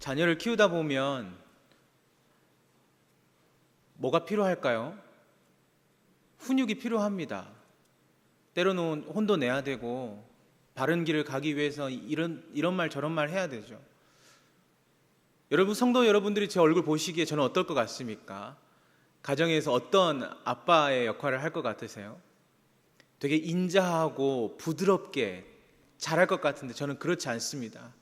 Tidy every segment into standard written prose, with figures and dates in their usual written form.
자녀를 키우다 보면 뭐가 필요할까요? 훈육이 필요합니다. 때로는 혼도 내야 되고 바른 길을 가기 위해서 이런 말 저런 말 해야 되죠. 여러분, 성도 여러분들이 제 얼굴 보시기에 저는 어떨 것 같습니까? 가정에서 어떤 아빠의 역할을 할 것 같으세요? 되게 인자하고 부드럽게 잘할 것 같은데 저는 그렇지 않습니다.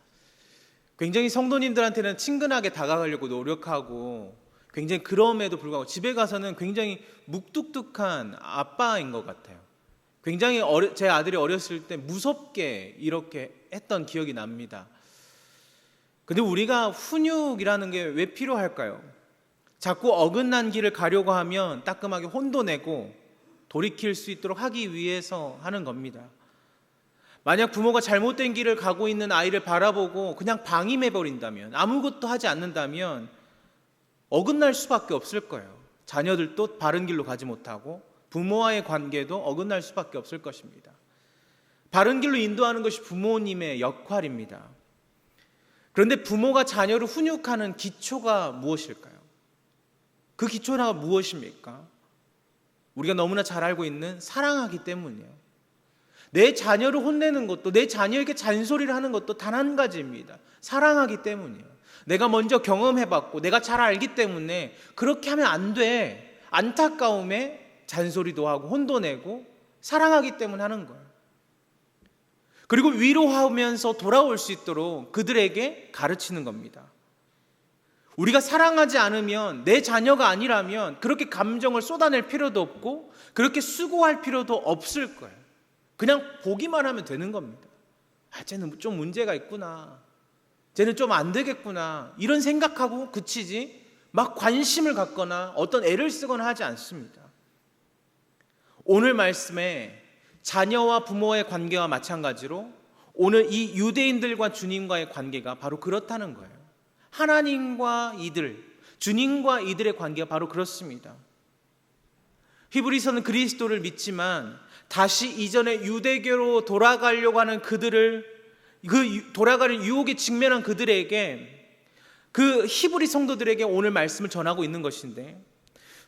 굉장히 성도님들한테는 친근하게 다가가려고 노력하고 굉장히 그럼에도 불구하고 집에 가서는 굉장히 묵뚝뚝한 아빠인 것 같아요. 굉장히 제 아들이 어렸을 때 무섭게 이렇게 했던 기억이 납니다. 근데 우리가 훈육이라는 게 왜 필요할까요? 자꾸 어긋난 길을 가려고 하면 따끔하게 혼도 내고 돌이킬 수 있도록 하기 위해서 하는 겁니다. 만약 부모가 잘못된 길을 가고 있는 아이를 바라보고 그냥 방임해버린다면, 아무것도 하지 않는다면 어긋날 수밖에 없을 거예요. 자녀들도 바른 길로 가지 못하고 부모와의 관계도 어긋날 수밖에 없을 것입니다. 바른 길로 인도하는 것이 부모님의 역할입니다. 그런데 부모가 자녀를 훈육하는 기초가 무엇일까요? 그 기초가 무엇입니까? 우리가 너무나 잘 알고 있는 사랑하기 때문이에요. 내 자녀를 혼내는 것도, 내 자녀에게 잔소리를 하는 것도 단 한 가지입니다. 사랑하기 때문이에요. 내가 먼저 경험해봤고 내가 잘 알기 때문에 그렇게 하면 안 돼. 안타까움에 잔소리도 하고 혼도 내고 사랑하기 때문에 하는 거예요. 그리고 위로하면서 돌아올 수 있도록 그들에게 가르치는 겁니다. 우리가 사랑하지 않으면, 내 자녀가 아니라면 그렇게 감정을 쏟아낼 필요도 없고 그렇게 수고할 필요도 없을 거예요. 그냥 보기만 하면 되는 겁니다. 쟤는 좀 문제가 있구나, 쟤는 좀 안 되겠구나, 이런 생각하고 그치지 막 관심을 갖거나 어떤 애를 쓰거나 하지 않습니다. 오늘 말씀에 자녀와 부모의 관계와 마찬가지로 오늘 이 유대인들과 주님과의 관계가 바로 그렇다는 거예요. 하나님과 이들, 주님과 이들의 관계가 바로 그렇습니다. 히브리서는 그리스도를 믿지만 다시 이전의 유대교로 돌아가려고 하는 돌아가는 유혹에 직면한 그들에게, 그 히브리 성도들에게 오늘 말씀을 전하고 있는 것인데,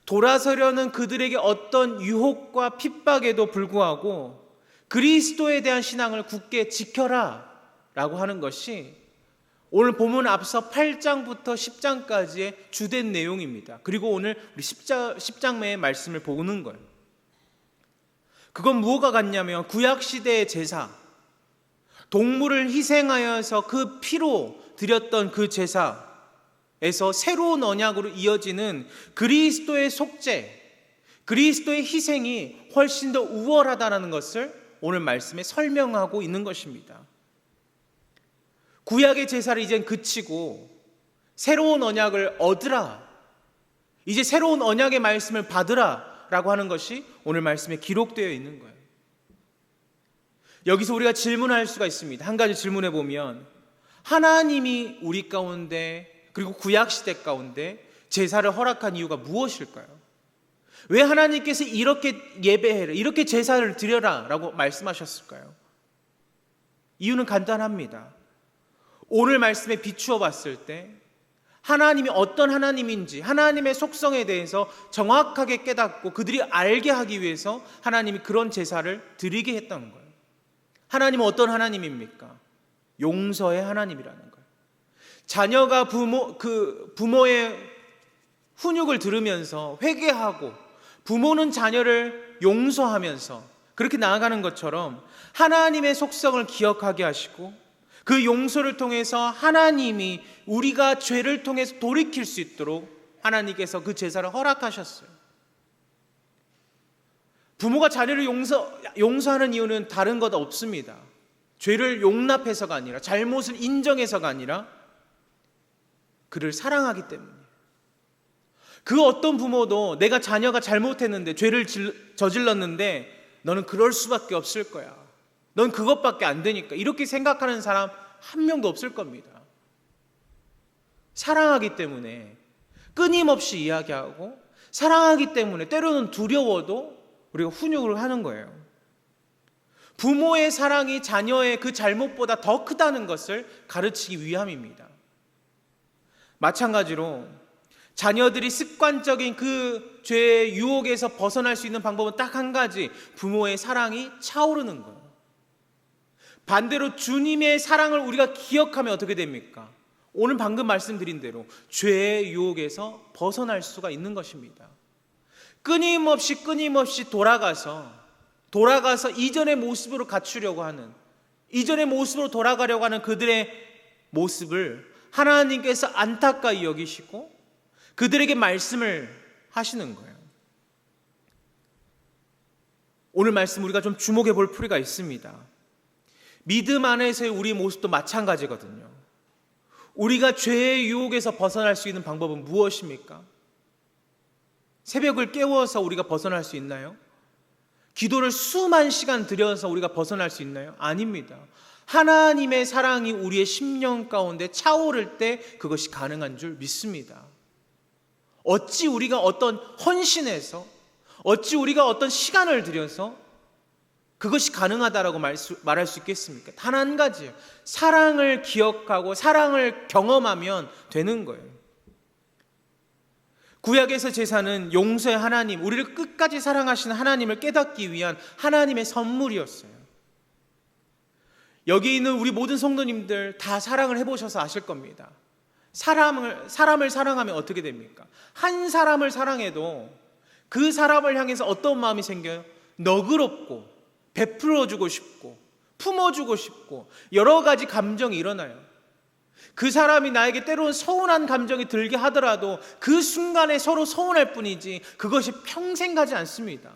돌아서려는 그들에게 어떤 유혹과 핍박에도 불구하고 그리스도에 대한 신앙을 굳게 지켜라 라고 하는 것이 오늘 본문 앞서 8장부터 10장까지의 주된 내용입니다. 그리고 오늘 우리 10장매의 말씀을 보는 거예요. 그건 무엇과 같냐면 구약시대의 제사, 동물을 희생하여서 그 피로 드렸던 그 제사에서 새로운 언약으로 이어지는 그리스도의 속죄, 그리스도의 희생이 훨씬 더 우월하다는 것을 오늘 말씀에 설명하고 있는 것입니다. 구약의 제사를 이젠 그치고 새로운 언약을 얻으라, 이제 새로운 언약의 말씀을 받으라 라고 하는 것이 오늘 말씀에 기록되어 있는 거예요. 여기서 우리가 질문할 수가 있습니다. 한 가지 질문해 보면, 하나님이 우리 가운데, 그리고 구약시대 가운데 제사를 허락한 이유가 무엇일까요? 왜 하나님께서 이렇게 예배해라, 이렇게 제사를 드려라 라고 말씀하셨을까요? 이유는 간단합니다. 오늘 말씀에 비추어 봤을 때 하나님이 어떤 하나님인지, 하나님의 속성에 대해서 정확하게 깨닫고 그들이 알게 하기 위해서 하나님이 그런 제사를 드리게 했던 거예요. 하나님은 어떤 하나님입니까? 용서의 하나님이라는 거예요. 자녀가 부모의 훈육을 들으면서 회개하고 부모는 자녀를 용서하면서 그렇게 나아가는 것처럼 하나님의 속성을 기억하게 하시고 그 용서를 통해서 하나님이 우리가 죄를 통해서 돌이킬 수 있도록 하나님께서 그 제사를 허락하셨어요. 부모가 자녀를 용서하는 이유는 다른 것 없습니다. 죄를 용납해서가 아니라, 잘못을 인정해서가 아니라 그를 사랑하기 때문이에요. 그 어떤 부모도 내가 자녀가 잘못했는데, 죄를 저질렀는데 너는 그럴 수밖에 없을 거야, 넌 그것밖에 안 되니까, 이렇게 생각하는 사람 한 명도 없을 겁니다. 사랑하기 때문에 끊임없이 이야기하고, 사랑하기 때문에 때로는 두려워도 우리가 훈육을 하는 거예요. 부모의 사랑이 자녀의 그 잘못보다 더 크다는 것을 가르치기 위함입니다. 마찬가지로 자녀들이 습관적인 그 죄의 유혹에서 벗어날 수 있는 방법은 딱 한 가지, 부모의 사랑이 차오르는 거예요. 반대로 주님의 사랑을 우리가 기억하면 어떻게 됩니까? 오늘 방금 말씀드린 대로 죄의 유혹에서 벗어날 수가 있는 것입니다. 끊임없이 돌아가서 이전의 모습으로 갖추려고 하는, 이전의 모습으로 돌아가려고 하는 그들의 모습을 하나님께서 안타까이 여기시고 그들에게 말씀을 하시는 거예요. 오늘 말씀 우리가 좀 주목해 볼 필요가 있습니다. 믿음 안에서의 우리 모습도 마찬가지거든요. 우리가 죄의 유혹에서 벗어날 수 있는 방법은 무엇입니까? 새벽을 깨워서 우리가 벗어날 수 있나요? 기도를 수만 시간 들여서 우리가 벗어날 수 있나요? 아닙니다. 하나님의 사랑이 우리의 심령 가운데 차오를 때 그것이 가능한 줄 믿습니다. 어찌 우리가 어떤 헌신에서, 어찌 우리가 어떤 시간을 들여서 그것이 가능하다라고 말할 수 있겠습니까? 단 한 가지예요. 사랑을 기억하고 사랑을 경험하면 되는 거예요. 구약에서 제사는 용서의 하나님, 우리를 끝까지 사랑하시는 하나님을 깨닫기 위한 하나님의 선물이었어요. 여기 있는 우리 모든 성도님들 다 사랑을 해보셔서 아실 겁니다. 사람을 사랑하면 어떻게 됩니까? 한 사람을 사랑해도 그 사람을 향해서 어떤 마음이 생겨요? 너그럽고 베풀어주고 싶고 품어주고 싶고 여러 가지 감정이 일어나요. 그 사람이 나에게 때로는 서운한 감정이 들게 하더라도 그 순간에 서로 서운할 뿐이지 그것이 평생 가지 않습니다.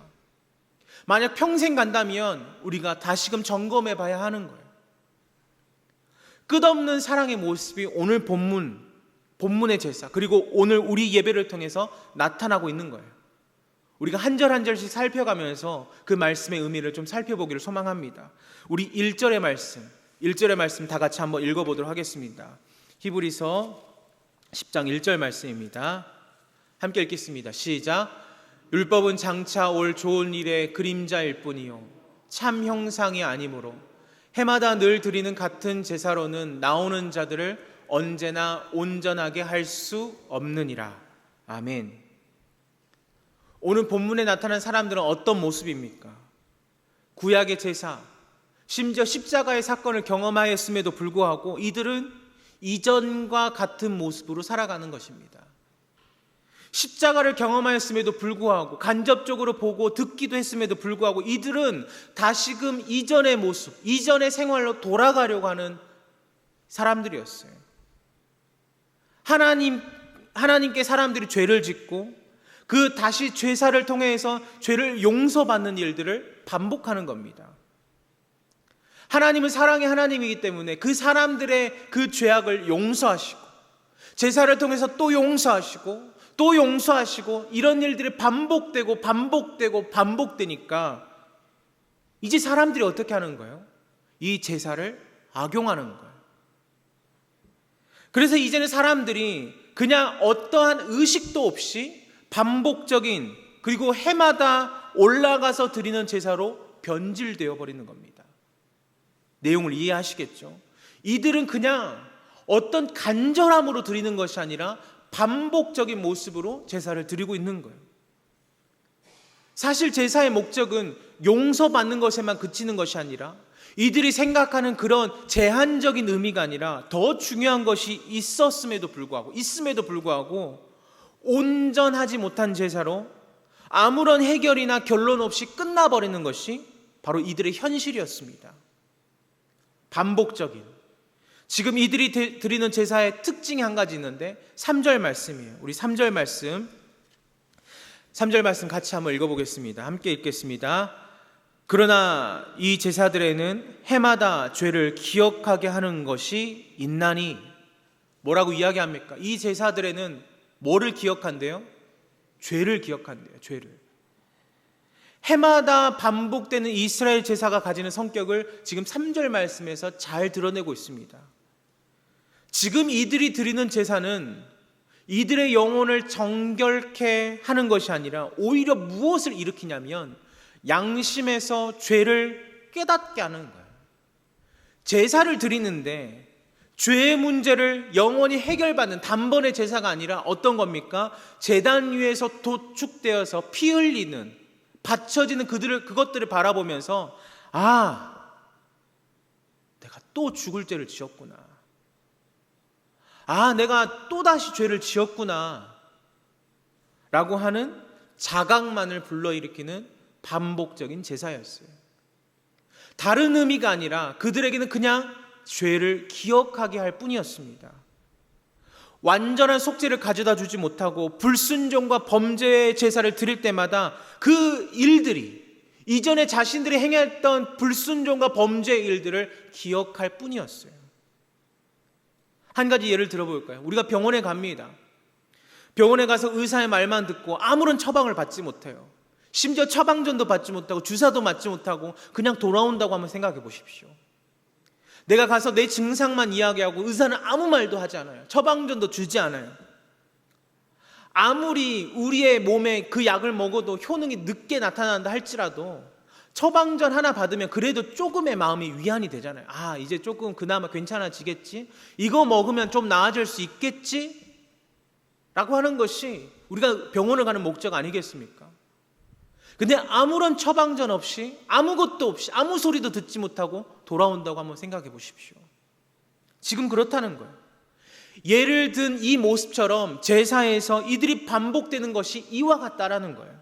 만약 평생 간다면 우리가 다시금 점검해 봐야 하는 거예요. 끝없는 사랑의 모습이 오늘 본문의 제사, 그리고 오늘 우리 예배를 통해서 나타나고 있는 거예요. 우리가 한 절 한 절씩 살펴가면서 그 말씀의 의미를 좀 살펴보기를 소망합니다. 우리 1절의 말씀 다 같이 한번 읽어보도록 하겠습니다. 히브리서 10장 1절 말씀입니다. 함께 읽겠습니다. 시작. 율법은 장차 올 좋은 일의 그림자일 뿐이요 참 형상이 아니므로 해마다 늘 드리는 같은 제사로는 나오는 자들을 언제나 온전하게 할 수 없느니라. 아멘. 오늘 본문에 나타난 사람들은 어떤 모습입니까? 구약의 제사, 심지어 십자가의 사건을 경험하였음에도 불구하고 이들은 이전과 같은 모습으로 살아가는 것입니다. 십자가를 경험하였음에도 불구하고 간접적으로 보고 듣기도 했음에도 불구하고 이들은 다시금 이전의 모습, 이전의 생활로 돌아가려고 하는 사람들이었어요. 하나님께 사람들이 죄를 짓고 그 다시 제사를 통해서 죄를 용서받는 일들을 반복하는 겁니다. 하나님은 사랑의 하나님이기 때문에 그 사람들의 그 죄악을 용서하시고 제사를 통해서 또 용서하시고 또 용서하시고 이런 일들이 반복되니까 이제 사람들이 어떻게 하는 거예요? 이 제사를 악용하는 거예요. 그래서 이제는 사람들이 그냥 어떠한 의식도 없이 반복적인 그리고 해마다 올라가서 드리는 제사로 변질되어 버리는 겁니다. 내용을 이해하시겠죠? 이들은 그냥 어떤 간절함으로 드리는 것이 아니라 반복적인 모습으로 제사를 드리고 있는 거예요. 사실 제사의 목적은 용서받는 것에만 그치는 것이 아니라 이들이 생각하는 그런 제한적인 의미가 아니라 더 중요한 것이 있음에도 불구하고 온전하지 못한 제사로 아무런 해결이나 결론 없이 끝나버리는 것이 바로 이들의 현실이었습니다. 반복적인, 지금 이들이 드리는 제사의 특징이 한 가지 있는데 3절 말씀이에요. 우리 3절 말씀 같이 한번 읽어보겠습니다. 함께 읽겠습니다. 그러나 이 제사들에는 해마다 죄를 기억하게 하는 것이 있나니, 뭐라고 이야기합니까? 이 제사들에는 뭐를 기억한대요? 죄를 기억한대요. 죄를. 해마다 반복되는 이스라엘 제사가 가지는 성격을 지금 3절 말씀에서 잘 드러내고 있습니다. 지금 이들이 드리는 제사는 이들의 영혼을 정결케 하는 것이 아니라 오히려 무엇을 일으키냐면 양심에서 죄를 깨닫게 하는 거예요. 제사를 드리는데 죄의 문제를 영원히 해결받는 단번의 제사가 아니라 어떤 겁니까? 제단 위에서 도축되어서 피 흘리는, 바쳐지는 그것들을 바라보면서 내가 또 죽을 죄를 지었구나. 내가 또다시 죄를 지었구나. 라고 하는 자각만을 불러일으키는 반복적인 제사였어요. 다른 의미가 아니라 그들에게는 그냥 죄를 기억하게 할 뿐이었습니다. 완전한 속죄를 가져다 주지 못하고 불순종과 범죄의 제사를 드릴 때마다 그 일들이, 이전에 자신들이 행했던 불순종과 범죄의 일들을 기억할 뿐이었어요. 한 가지 예를 들어볼까요? 우리가 병원에 갑니다. 병원에 가서 의사의 말만 듣고 아무런 처방을 받지 못해요. 심지어 처방전도 받지 못하고 주사도 맞지 못하고 그냥 돌아온다고 한번 생각해 보십시오. 내가 가서 내 증상만 이야기하고 의사는 아무 말도 하지 않아요. 처방전도 주지 않아요. 아무리 우리의 몸에 그 약을 먹어도 효능이 늦게 나타난다 할지라도 처방전 하나 받으면 그래도 조금의 마음이 위안이 되잖아요. 이제 조금 그나마 괜찮아지겠지? 이거 먹으면 좀 나아질 수 있겠지? 라고 하는 것이 우리가 병원을 가는 목적 아니겠습니까? 근데 아무런 처방전 없이, 아무것도 없이, 아무 소리도 듣지 못하고 돌아온다고 한번 생각해 보십시오. 지금 그렇다는 거예요. 예를 든 이 모습처럼 제사에서 이들이 반복되는 것이 이와 같다라는 거예요.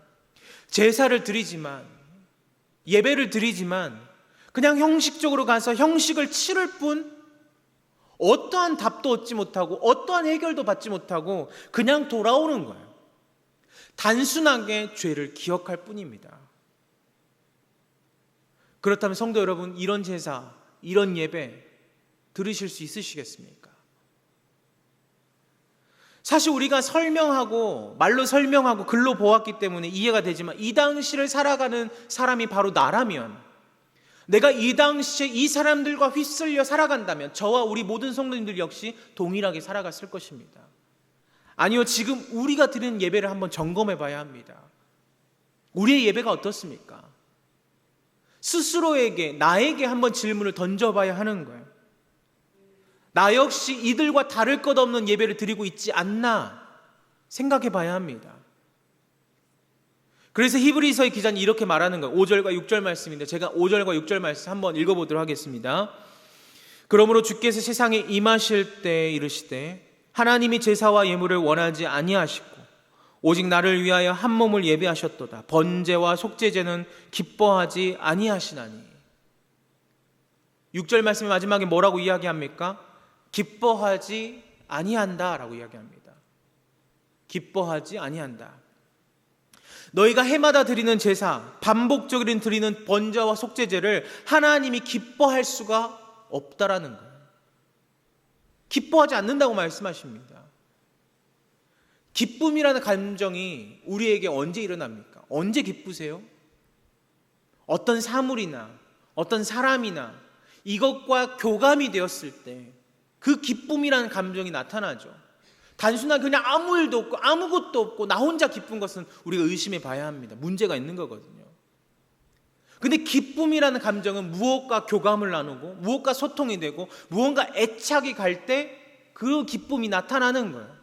제사를 드리지만, 예배를 드리지만 그냥 형식적으로 가서 형식을 치를 뿐 어떠한 답도 얻지 못하고 어떠한 해결도 받지 못하고 그냥 돌아오는 거예요. 단순하게 죄를 기억할 뿐입니다. 그렇다면 성도 여러분, 이런 제사, 이런 예배 들으실 수 있으시겠습니까? 사실 우리가 말로 설명하고 글로 보았기 때문에 이해가 되지만 이 당시를 살아가는 사람이 바로 나라면, 내가 이 당시에 이 사람들과 휩쓸려 살아간다면 저와 우리 모든 성도님들 역시 동일하게 살아갔을 것입니다. 아니요, 지금 우리가 드리는 예배를 한번 점검해 봐야 합니다. 우리의 예배가 어떻습니까? 스스로에게, 나에게 한번 질문을 던져봐야 하는 거예요. 나 역시 이들과 다를 것 없는 예배를 드리고 있지 않나 생각해 봐야 합니다. 그래서 히브리서의 기자는 이렇게 말하는 거예요. 5절과 6절 말씀인데 제가 5절과 6절 말씀 한번 읽어보도록 하겠습니다. 그러므로 주께서 세상에 임하실 때 이르시되 하나님이 제사와 예물을 원하지 아니하시고 오직 나를 위하여 한 몸을 예배하셨도다. 번제와 속죄제는 기뻐하지 아니하시나니. 6절 말씀의 마지막에 뭐라고 이야기합니까? 기뻐하지 아니한다라고 이야기합니다. 기뻐하지 아니한다. 너희가 해마다 드리는 제사, 반복적으로 드리는 번제와 속죄제를 하나님이 기뻐할 수가 없다라는 거예요. 기뻐하지 않는다고 말씀하십니다. 기쁨이라는 감정이 우리에게 언제 일어납니까? 언제 기쁘세요? 어떤 사물이나 어떤 사람이나 이것과 교감이 되었을 때 그 기쁨이라는 감정이 나타나죠. 단순한 그냥 아무 일도 없고 아무것도 없고 나 혼자 기쁜 것은 우리가 의심해 봐야 합니다. 문제가 있는 거거든요. 근데 기쁨이라는 감정은 무엇과 교감을 나누고 무엇과 소통이 되고 무언가 애착이 갈 때 그 기쁨이 나타나는 거예요.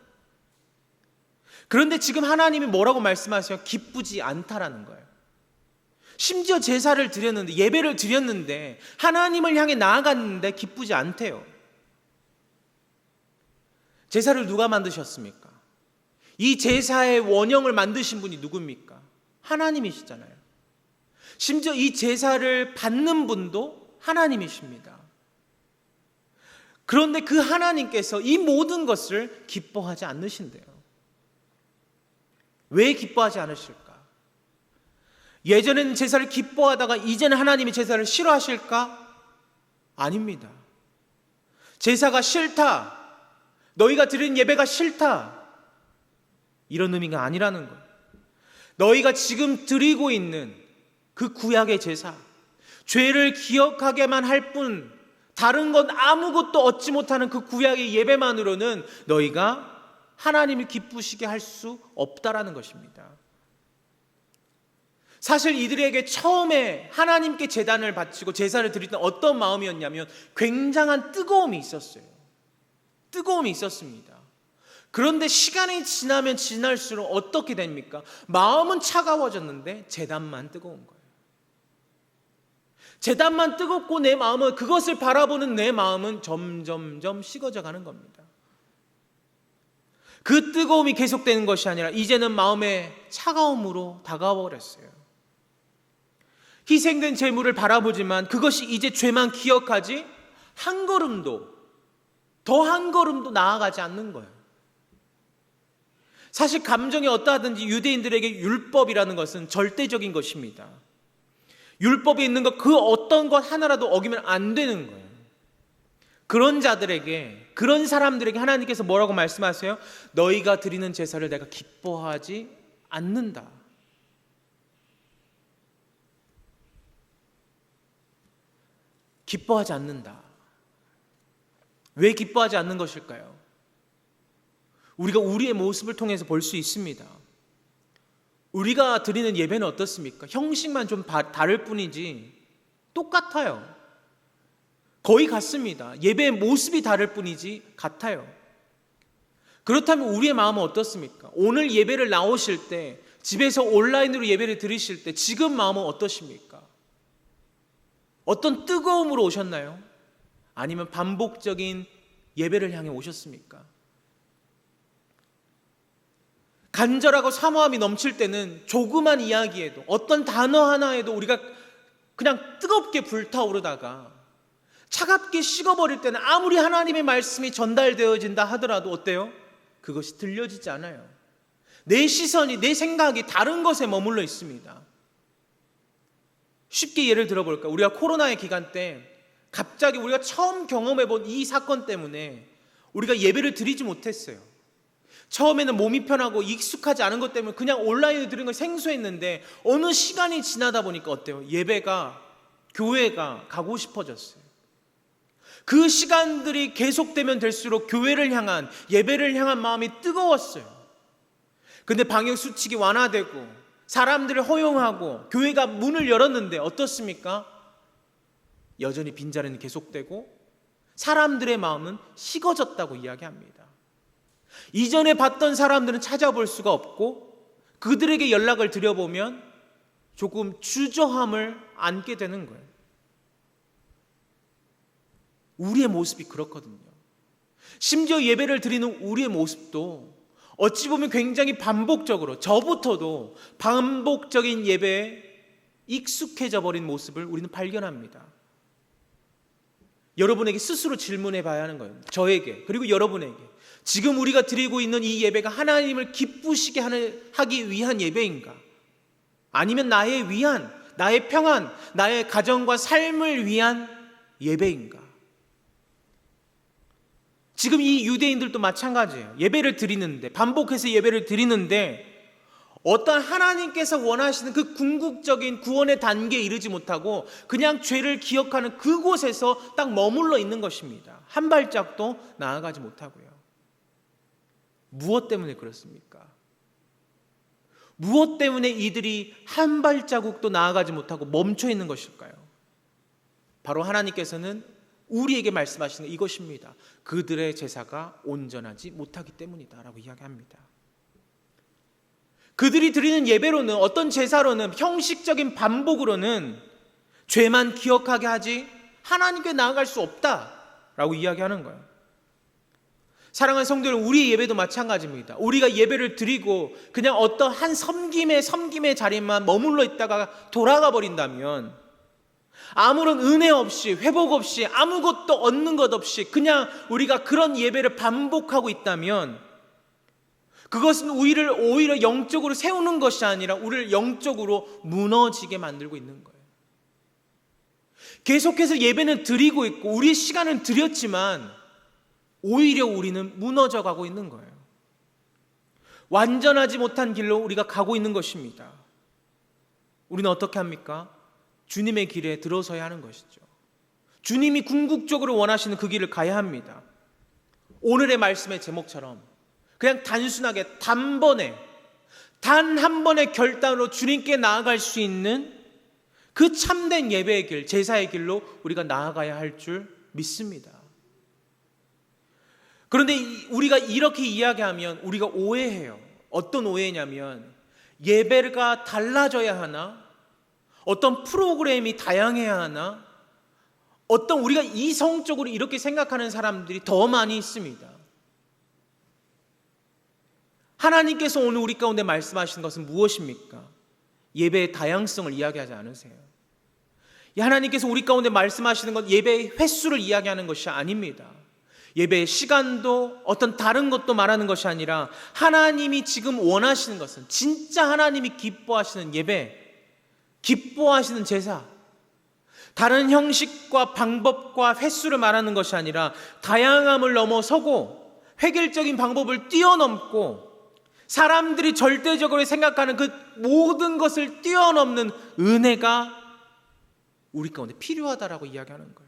그런데 지금 하나님이 뭐라고 말씀하세요? 기쁘지 않다라는 거예요. 심지어 제사를 드렸는데, 예배를 드렸는데, 하나님을 향해 나아갔는데 기쁘지 않대요. 제사를 누가 만드셨습니까? 이 제사의 원형을 만드신 분이 누굽니까? 하나님이시잖아요. 심지어 이 제사를 받는 분도 하나님이십니다. 그런데 그 하나님께서 이 모든 것을 기뻐하지 않으신대요. 왜 기뻐하지 않으실까? 예전에는 제사를 기뻐하다가 이제는 하나님이 제사를 싫어하실까? 아닙니다. 제사가 싫다, 너희가 드린 예배가 싫다, 이런 의미가 아니라는 거예요. 너희가 지금 드리고 있는 그 구약의 제사, 죄를 기억하게만 할 뿐 다른 건 아무것도 얻지 못하는 그 구약의 예배만으로는 너희가 하나님을 기쁘시게 할 수 없다라는 것입니다. 사실 이들에게 처음에 하나님께 제단을 바치고 제사를 드릴 때 어떤 마음이었냐면 굉장한 뜨거움이 있었어요. 뜨거움이 있었습니다. 그런데 시간이 지나면 지날수록 어떻게 됩니까? 마음은 차가워졌는데 제단만 뜨거운 거예요. 제단만 뜨겁고 내 마음은, 그것을 바라보는 내 마음은 점점점 식어져 가는 겁니다. 그 뜨거움이 계속되는 것이 아니라 이제는 마음의 차가움으로 다가와버렸어요. 희생된 제물을 바라보지만 그것이 이제 죄만 기억하지 한 걸음도, 더 한 걸음도 나아가지 않는 거예요. 사실 감정이 어떠하든지 유대인들에게 율법이라는 것은 절대적인 것입니다. 율법에 있는 것 그 어떤 것 하나라도 어기면 안 되는 거예요. 그런 자들에게, 그런 사람들에게 하나님께서 뭐라고 말씀하세요? 너희가 드리는 제사를 내가 기뻐하지 않는다. 기뻐하지 않는다. 왜 기뻐하지 않는 것일까요? 우리가 우리의 모습을 통해서 볼 수 있습니다. 우리가 드리는 예배는 어떻습니까? 형식만 좀 다를 뿐이지 똑같아요. 거의 같습니다. 예배의 모습이 다를 뿐이지 같아요. 그렇다면 우리의 마음은 어떻습니까? 오늘 예배를 나오실 때, 집에서 온라인으로 예배를 드리실 때 지금 마음은 어떠십니까? 어떤 뜨거움으로 오셨나요? 아니면 반복적인 예배를 향해 오셨습니까? 간절하고 사모함이 넘칠 때는 조그만 이야기에도, 어떤 단어 하나에도 우리가 그냥 뜨겁게 불타오르다가 차갑게 식어버릴 때는 아무리 하나님의 말씀이 전달되어진다 하더라도 어때요? 그것이 들려지지 않아요. 내 시선이, 내 생각이 다른 것에 머물러 있습니다. 쉽게 예를 들어볼까요? 우리가 코로나의 기간 때 갑자기 우리가 처음 경험해본 이 사건 때문에 우리가 예배를 드리지 못했어요. 처음에는 몸이 편하고 익숙하지 않은 것 때문에 그냥 온라인으로 드리는 걸 생소했는데 어느 시간이 지나다 보니까 어때요? 예배가, 교회가 가고 싶어졌어요. 그 시간들이 계속되면 될수록 교회를 향한, 예배를 향한 마음이 뜨거웠어요. 근데 방역수칙이 완화되고 사람들을 허용하고 교회가 문을 열었는데 어떻습니까? 여전히 빈자리는 계속되고 사람들의 마음은 식어졌다고 이야기합니다. 이전에 봤던 사람들은 찾아볼 수가 없고 그들에게 연락을 드려보면 조금 주저함을 안게 되는 거예요. 우리의 모습이 그렇거든요. 심지어 예배를 드리는 우리의 모습도 어찌 보면 굉장히 반복적으로, 저부터도 반복적인 예배에 익숙해져 버린 모습을 우리는 발견합니다. 여러분에게 스스로 질문해 봐야 하는 거예요. 저에게, 그리고 여러분에게. 지금 우리가 드리고 있는 이 예배가 하나님을 기쁘시게 하기 위한 예배인가? 아니면 나의 위안, 나의 평안, 나의 가정과 삶을 위한 예배인가? 지금 이 유대인들도 마찬가지예요. 예배를 드리는데, 반복해서 예배를 드리는데 어떤 하나님께서 원하시는 그 궁극적인 구원의 단계에 이르지 못하고 그냥 죄를 기억하는 그곳에서 딱 머물러 있는 것입니다. 한 발짝도 나아가지 못하고요. 무엇 때문에 그렇습니까? 무엇 때문에 이들이 한 발자국도 나아가지 못하고 멈춰 있는 것일까요? 바로 하나님께서는 우리에게 말씀하시는 이것입니다. 그들의 제사가 온전하지 못하기 때문이다 라고 이야기합니다. 그들이 드리는 예배로는, 어떤 제사로는, 형식적인 반복으로는 죄만 기억하게 하지 하나님께 나아갈 수 없다라고 이야기하는 거예요. 사랑하는 성도 여러분, 우리의 예배도 마찬가지입니다. 우리가 예배를 드리고 그냥 어떤 한 섬김의 자리만 머물러 있다가 돌아가 버린다면, 아무런 은혜 없이, 회복 없이, 아무것도 얻는 것 없이 그냥 우리가 그런 예배를 반복하고 있다면 그것은 우리를 오히려 영적으로 세우는 것이 아니라 우리를 영적으로 무너지게 만들고 있는 거예요. 계속해서 예배는 드리고 있고 우리의 시간은 드렸지만 오히려 우리는 무너져 가고 있는 거예요. 완전하지 못한 길로 우리가 가고 있는 것입니다. 우리는 어떻게 합니까? 주님의 길에 들어서야 하는 것이죠. 주님이 궁극적으로 원하시는 그 길을 가야 합니다. 오늘의 말씀의 제목처럼 그냥 단순하게 단 한 번의 결단으로 주님께 나아갈 수 있는 그 참된 예배의 길, 제사의 길로 우리가 나아가야 할 줄 믿습니다. 그런데 우리가 이렇게 이야기하면 우리가 오해해요. 어떤 오해냐면 예배가 달라져야 하나? 어떤 프로그램이 다양해야 하나? 어떤 우리가 이성적으로 이렇게 생각하는 사람들이 더 많이 있습니다. 하나님께서 오늘 우리 가운데 말씀하시는 것은 무엇입니까? 예배의 다양성을 이야기하지 않으세요. 하나님께서 우리 가운데 말씀하시는 건 예배의 횟수를 이야기하는 것이 아닙니다. 예배의 시간도 어떤 다른 것도 말하는 것이 아니라 하나님이 지금 원하시는 것은 진짜 하나님이 기뻐하시는 예배, 기뻐하시는 제사, 다른 형식과 방법과 횟수를 말하는 것이 아니라 다양함을 넘어서고 획일적인 방법을 뛰어넘고 사람들이 절대적으로 생각하는 그 모든 것을 뛰어넘는 은혜가 우리 가운데 필요하다라고 이야기하는 거예요.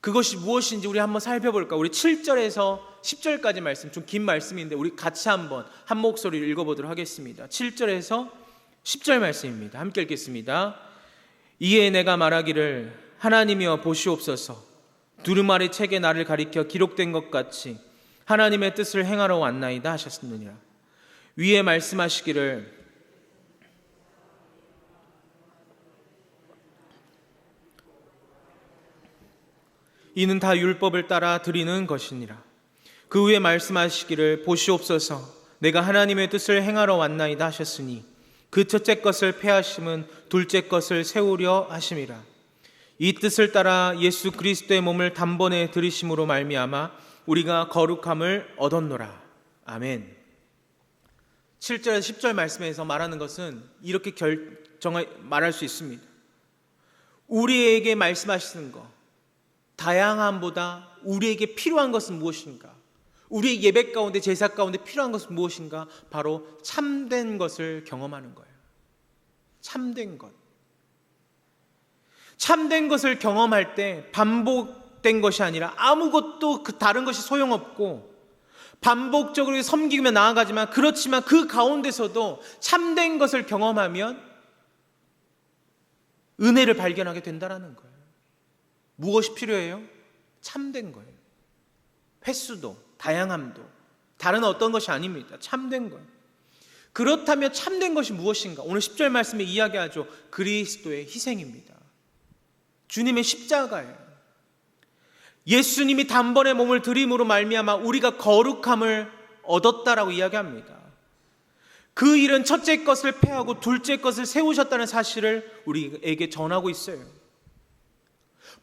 그것이 무엇인지 우리 한번 살펴볼까? 우리 7절에서 10절까지 말씀, 좀 긴 말씀인데 우리 같이 한번 한 목소리를 읽어보도록 하겠습니다. 7절에서 10절 말씀입니다. 함께 읽겠습니다. 이에 내가 말하기를 하나님이여 보시옵소서, 두루마리 책에 나를 가리켜 기록된 것 같이 하나님의 뜻을 행하러 왔나이다 하셨느니라. 위에 말씀하시기를 이는 다 율법을 따라 드리는 것이니라. 그 후에 말씀하시기를 보시옵소서, 내가 하나님의 뜻을 행하러 왔나이다 하셨으니 그 첫째 것을 폐하심은 둘째 것을 세우려 하심이라. 이 뜻을 따라 예수 그리스도의 몸을 단번에 들이심으로 말미암아 우리가 거룩함을 얻었노라. 아멘. 7절에서 10절 말씀에서 말하는 것은 이렇게 말할 수 있습니다. 우리에게 말씀하시는 것, 다양함보다 우리에게 필요한 것은 무엇인가? 우리의 예배 가운데, 제사 가운데 필요한 것은 무엇인가? 바로 참된 것을 경험하는 거예요. 참된 것. 참된 것을 경험할 때 반복된 것이 아니라 아무것도 다른 것이 소용없고 반복적으로 섬기며 나아가지만, 그렇지만 그 가운데서도 참된 것을 경험하면 은혜를 발견하게 된다는 거예요. 무엇이 필요해요? 참된 거예요. 횟수도 다양함도 다른 어떤 것이 아닙니다. 참된 거예요. 그렇다면 참된 것이 무엇인가? 오늘 10절 말씀에 이야기하죠. 그리스도의 희생입니다. 주님의 십자가예요. 예수님이 단번에 몸을 드림으로 말미암아 우리가 거룩함을 얻었다라고 이야기합니다. 그 일은 첫째 것을 폐하고 둘째 것을 세우셨다는 사실을 우리에게 전하고 있어요.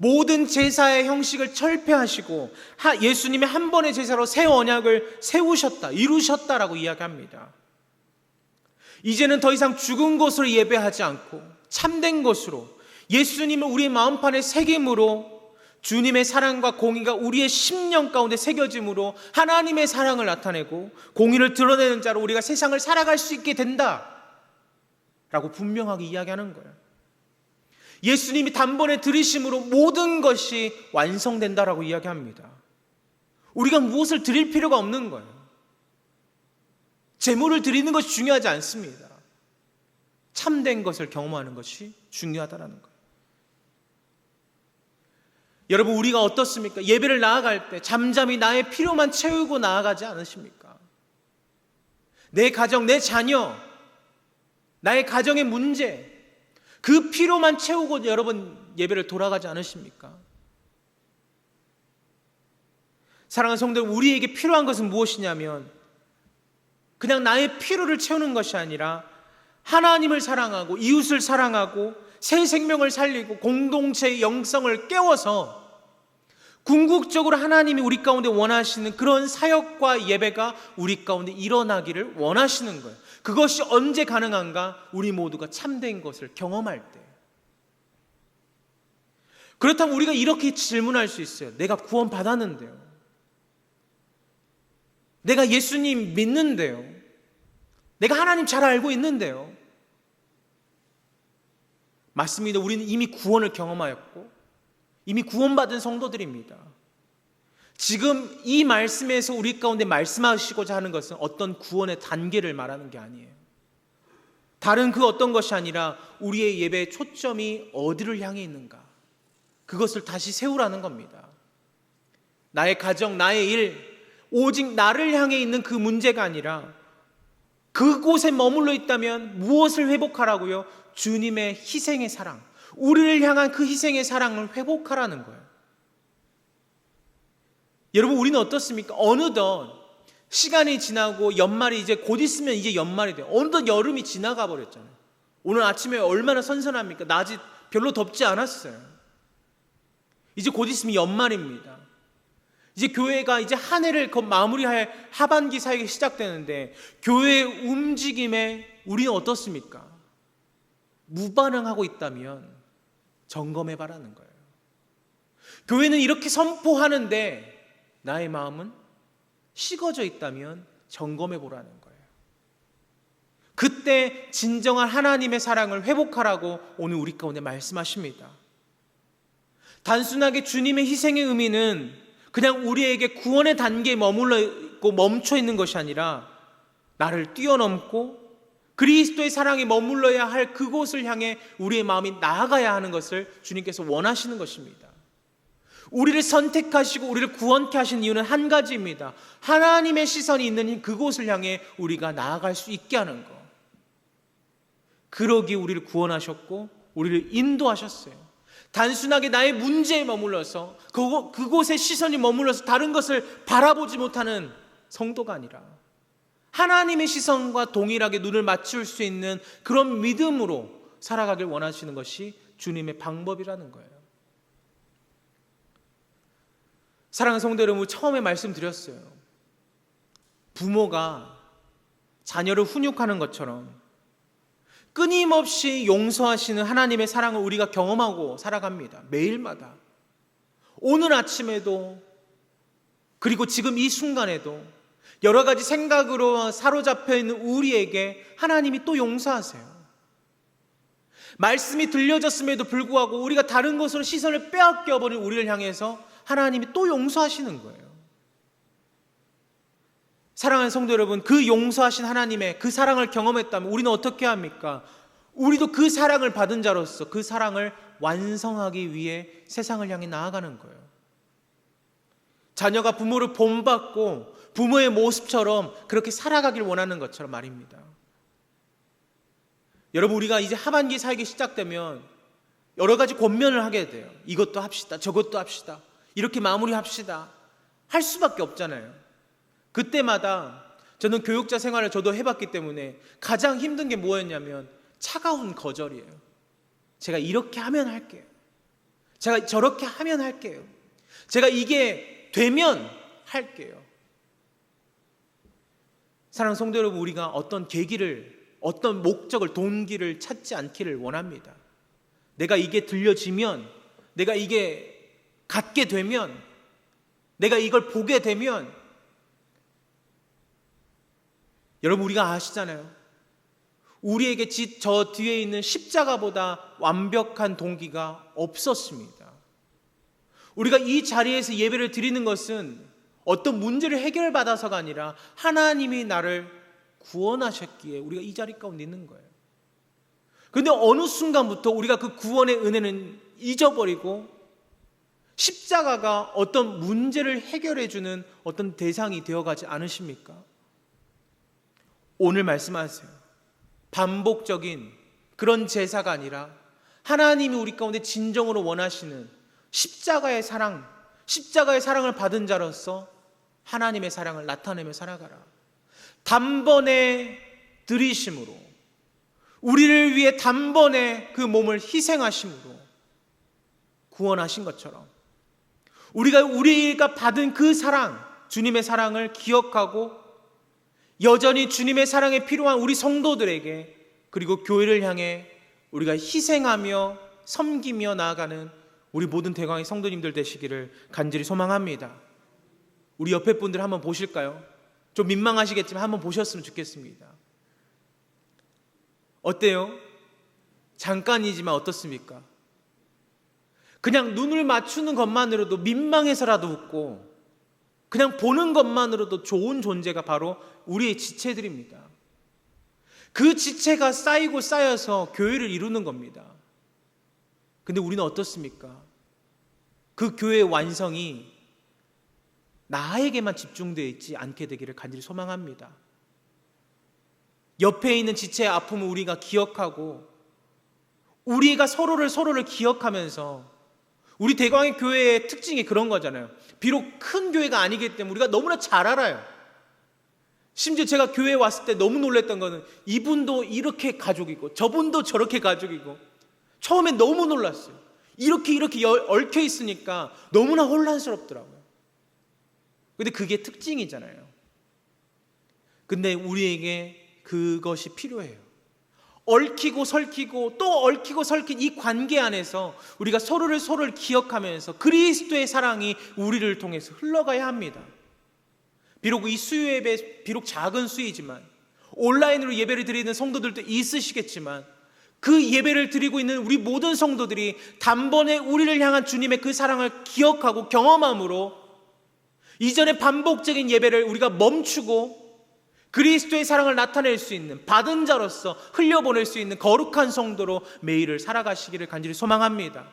모든 제사의 형식을 철폐하시고 예수님의 한 번의 제사로 새 언약을 세우셨다, 이루셨다라고 이야기합니다. 이제는 더 이상 죽은 것으로 예배하지 않고 참된 것으로 예수님을 우리의 마음판에 새김으로 주님의 사랑과 공의가 우리의 심령 가운데 새겨짐으로 하나님의 사랑을 나타내고 공의를 드러내는 자로 우리가 세상을 살아갈 수 있게 된다라고 분명하게 이야기하는 거예요. 예수님이 단번에 들이심으로 모든 것이 완성된다라고 이야기합니다. 우리가 무엇을 드릴 필요가 없는 거예요. 제물을 드리는 것이 중요하지 않습니다. 참된 것을 경험하는 것이 중요하다는 거예요. 여러분, 우리가 어떻습니까? 예배를 나아갈 때 잠잠히 나의 필요만 채우고 나아가지 않으십니까? 내 가정, 내 자녀, 나의 가정의 문제, 그 필요만 채우고 여러분 예배를 돌아가지 않으십니까? 사랑하는 성도 여러분, 우리에게 필요한 것은 무엇이냐면 그냥 나의 필요를 채우는 것이 아니라 하나님을 사랑하고 이웃을 사랑하고 새 생명을 살리고 공동체의 영성을 깨워서 궁극적으로 하나님이 우리 가운데 원하시는 그런 사역과 예배가 우리 가운데 일어나기를 원하시는 거예요. 그것이 언제 가능한가? 우리 모두가 참된 것을 경험할 때. 그렇다면 우리가 이렇게 질문할 수 있어요. 내가 구원 받았는데요. 내가 예수님 믿는데요. 내가 하나님 잘 알고 있는데요. 맞습니다. 우리는 이미 구원을 경험하였고 이미 구원받은 성도들입니다. 지금 이 말씀에서 우리 가운데 말씀하시고자 하는 것은 어떤 구원의 단계를 말하는 게 아니에요. 다른 그 어떤 것이 아니라 우리의 예배의 초점이 어디를 향해 있는가, 그것을 다시 세우라는 겁니다. 나의 가정, 나의 일, 오직 나를 향해 있는 그 문제가 아니라 그곳에 머물러 있다면 무엇을 회복하라고요? 주님의 희생의 사랑, 우리를 향한 그 희생의 사랑을 회복하라는 거예요. 여러분, 우리는 어떻습니까? 어느덧 시간이 지나고 연말이 이제 곧 있으면 이제 연말이 돼요. 어느덧 여름이 지나가 버렸잖아요. 오늘 아침에 얼마나 선선합니까? 낮이 별로 덥지 않았어요. 이제 곧 있으면 연말입니다. 이제 교회가 이제 한 해를 마무리할 하반기 사역이 시작되는데, 교회의 움직임에 우리는 어떻습니까? 무반응하고 있다면 점검해 봐라는 거예요. 교회는 이렇게 선포하는데 나의 마음은 식어져 있다면 점검해 보라는 거예요. 그때 진정한 하나님의 사랑을 회복하라고 오늘 우리 가운데 말씀하십니다. 단순하게 주님의 희생의 의미는 그냥 우리에게 구원의 단계에 머물러 있고 멈춰 있는 것이 아니라 나를 뛰어넘고 그리스도의 사랑에 머물러야 할 그곳을 향해 우리의 마음이 나아가야 하는 것을 주님께서 원하시는 것입니다. 우리를 선택하시고 우리를 구원케 하신 이유는 한 가지입니다. 하나님의 시선이 있는 그곳을 향해 우리가 나아갈 수 있게 하는 것. 그러기에 우리를 구원하셨고 우리를 인도하셨어요. 단순하게 나의 문제에 머물러서 그곳에 시선이 머물러서 다른 것을 바라보지 못하는 성도가 아니라 하나님의 시선과 동일하게 눈을 맞출 수 있는 그런 믿음으로 살아가길 원하시는 것이 주님의 방법이라는 거예요. 사랑하는 성도 여러분, 처음에 말씀드렸어요. 부모가 자녀를 훈육하는 것처럼 끊임없이 용서하시는 하나님의 사랑을 우리가 경험하고 살아갑니다. 매일마다. 오늘 아침에도, 그리고 지금 이 순간에도 여러 가지 생각으로 사로잡혀 있는 우리에게 하나님이 또 용서하세요. 말씀이 들려졌음에도 불구하고 우리가 다른 곳으로 시선을 빼앗겨버린 우리를 향해서 하나님이 또 용서하시는 거예요. 사랑하는 성도 여러분, 그 용서하신 하나님의 그 사랑을 경험했다면 우리는 어떻게 합니까? 우리도 그 사랑을 받은 자로서 그 사랑을 완성하기 위해 세상을 향해 나아가는 거예요. 자녀가 부모를 본받고 부모의 모습처럼 그렇게 살아가길 원하는 것처럼 말입니다. 여러분, 우리가 이제 하반기 사역이 시작되면 여러 가지 권면을 하게 돼요. 이것도 합시다, 저것도 합시다, 이렇게 마무리합시다 할 수밖에 없잖아요. 그때마다 저는 교육자 생활을 저도 해봤기 때문에 가장 힘든 게 뭐였냐면 차가운 거절이에요. 제가 이렇게 하면 할게요. 제가 저렇게 하면 할게요. 제가 이게 되면 할게요. 사랑하는 성도 여러분, 우리가 어떤 계기를, 어떤 목적을, 동기를 찾지 않기를 원합니다. 내가 이게 들려지면, 내가 이게 갖게 되면, 내가 이걸 보게 되면, 여러분, 우리가 아시잖아요. 우리에게 저 뒤에 있는 십자가보다 완벽한 동기가 없었습니다. 우리가 이 자리에서 예배를 드리는 것은 어떤 문제를 해결받아서가 아니라 하나님이 나를 구원하셨기에 우리가 이 자리 가운데 있는 거예요. 그런데 어느 순간부터 우리가 그 구원의 은혜는 잊어버리고 십자가가 어떤 문제를 해결해주는 어떤 대상이 되어가지 않으십니까? 오늘 말씀하세요. 반복적인 그런 제사가 아니라 하나님이 우리 가운데 진정으로 원하시는 십자가의 사랑, 십자가의 사랑을 받은 자로서 하나님의 사랑을 나타내며 살아가라. 단번에 들이심으로, 우리를 위해 단번에 그 몸을 희생하심으로 구원하신 것처럼 우리가 받은 그 사랑, 주님의 사랑을 기억하고 여전히 주님의 사랑에 필요한 우리 성도들에게, 그리고 교회를 향해 우리가 희생하며 섬기며 나아가는 우리 모든 대광의 성도님들 되시기를 간절히 소망합니다. 우리 옆에 분들 한번 보실까요? 좀 민망하시겠지만 한번 보셨으면 좋겠습니다. 어때요? 잠깐이지만 어떻습니까? 그냥 눈을 맞추는 것만으로도 민망해서라도 웃고, 그냥 보는 것만으로도 좋은 존재가 바로 우리의 지체들입니다. 그 지체가 쌓이고 쌓여서 교회를 이루는 겁니다. 근데 우리는 어떻습니까? 그 교회의 완성이 나에게만 집중되어 있지 않게 되기를 간절히 소망합니다. 옆에 있는 지체의 아픔을 우리가 기억하고 우리가 서로를 기억하면서, 우리 대광의 교회의 특징이 그런 거잖아요. 비록 큰 교회가 아니기 때문에 우리가 너무나 잘 알아요. 심지어 제가 교회에 왔을 때 너무 놀랐던 거는 이분도 이렇게 가족이고 저분도 저렇게 가족이고, 처음엔 너무 놀랐어요. 이렇게 얽혀 있으니까 너무나 혼란스럽더라고요. 근데 그게 특징이잖아요. 근데 우리에게 그것이 필요해요. 얽히고 설키고 또 얽히고 설킨 이 관계 안에서 우리가 서로를 기억하면서 그리스도의 사랑이 우리를 통해서 흘러가야 합니다. 비록 이 수요 예배, 비록 작은 수이지만 온라인으로 예배를 드리는 성도들도 있으시겠지만, 그 예배를 드리고 있는 우리 모든 성도들이 단번에 우리를 향한 주님의 그 사랑을 기억하고 경험함으로 이전의 반복적인 예배를 우리가 멈추고 그리스도의 사랑을 나타낼 수 있는, 받은 자로서 흘려보낼 수 있는 거룩한 성도로 매일을 살아가시기를 간절히 소망합니다.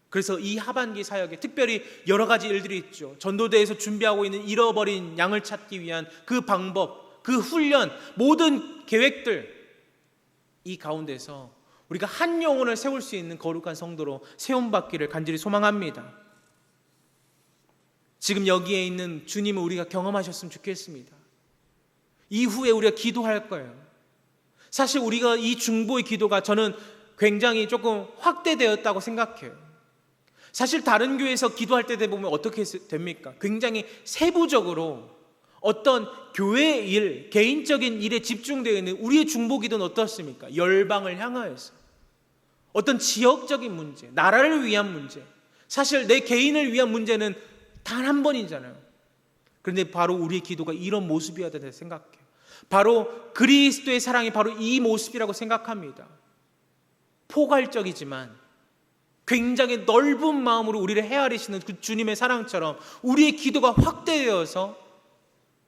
그래서 이 하반기 사역에 특별히 여러 가지 일들이 있죠. 전도대에서 준비하고 있는 잃어버린 양을 찾기 위한 그 방법, 그 훈련, 모든 계획들, 이 가운데서 우리가 한 영혼을 세울 수 있는 거룩한 성도로 세움받기를 간절히 소망합니다. 지금 여기에 있는 주님을 우리가 경험하셨으면 좋겠습니다. 이후에 우리가 기도할 거예요. 사실 우리가 이 중보의 기도가 저는 굉장히 조금 확대되었다고 생각해요. 사실 다른 교회에서 기도할 때 보면 어떻게 됩니까? 굉장히 세부적으로 어떤 교회의 일, 개인적인 일에 집중되어 있는 우리의 중보 기도는 어떻습니까? 열방을 향하여서 어떤 지역적인 문제, 나라를 위한 문제, 사실 내 개인을 위한 문제는 단 한 번이잖아요. 그런데 바로 우리의 기도가 이런 모습이어야 된다고 생각해요. 바로 그리스도의 사랑이 바로 이 모습이라고 생각합니다. 포괄적이지만 굉장히 넓은 마음으로 우리를 헤아리시는 그 주님의 사랑처럼 우리의 기도가 확대되어서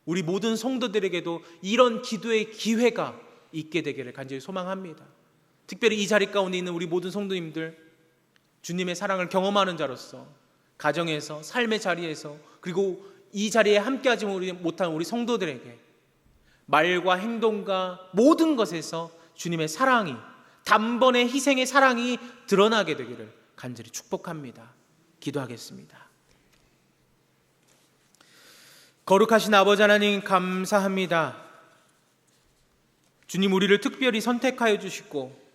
우리 모든 성도들에게도 이런 기도의 기회가 있게 되기를 간절히 소망합니다. 특별히 이 자리 가운데 있는 우리 모든 성도님들, 주님의 사랑을 경험하는 자로서 가정에서, 삶의 자리에서, 그리고 이 자리에 함께하지 못한 우리 성도들에게 말과 행동과 모든 것에서 주님의 사랑이, 단번에 희생의 사랑이 드러나게 되기를 간절히 축복합니다. 기도하겠습니다. 거룩하신 아버지 하나님, 감사합니다. 주님, 우리를 특별히 선택하여 주시고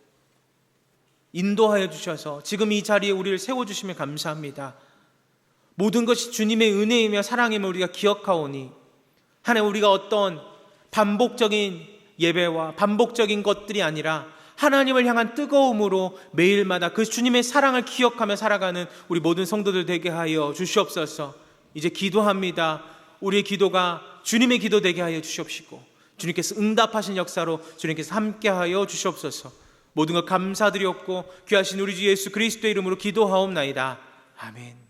인도하여 주셔서 지금 이 자리에 우리를 세워주시며 감사합니다. 모든 것이 주님의 은혜이며 사랑임을 우리가 기억하오니, 하나님, 우리가 어떤 반복적인 예배와 반복적인 것들이 아니라 하나님을 향한 뜨거움으로 매일마다 그 주님의 사랑을 기억하며 살아가는 우리 모든 성도들 되게 하여 주시옵소서. 이제 기도합니다. 우리의 기도가 주님의 기도 되게 하여 주시옵시고, 주님께서 응답하신 역사로 주님께서 함께하여 주시옵소서. 모든 것 감사드렸고 귀하신 우리 주 예수 그리스도의 이름으로 기도하옵나이다. 아멘.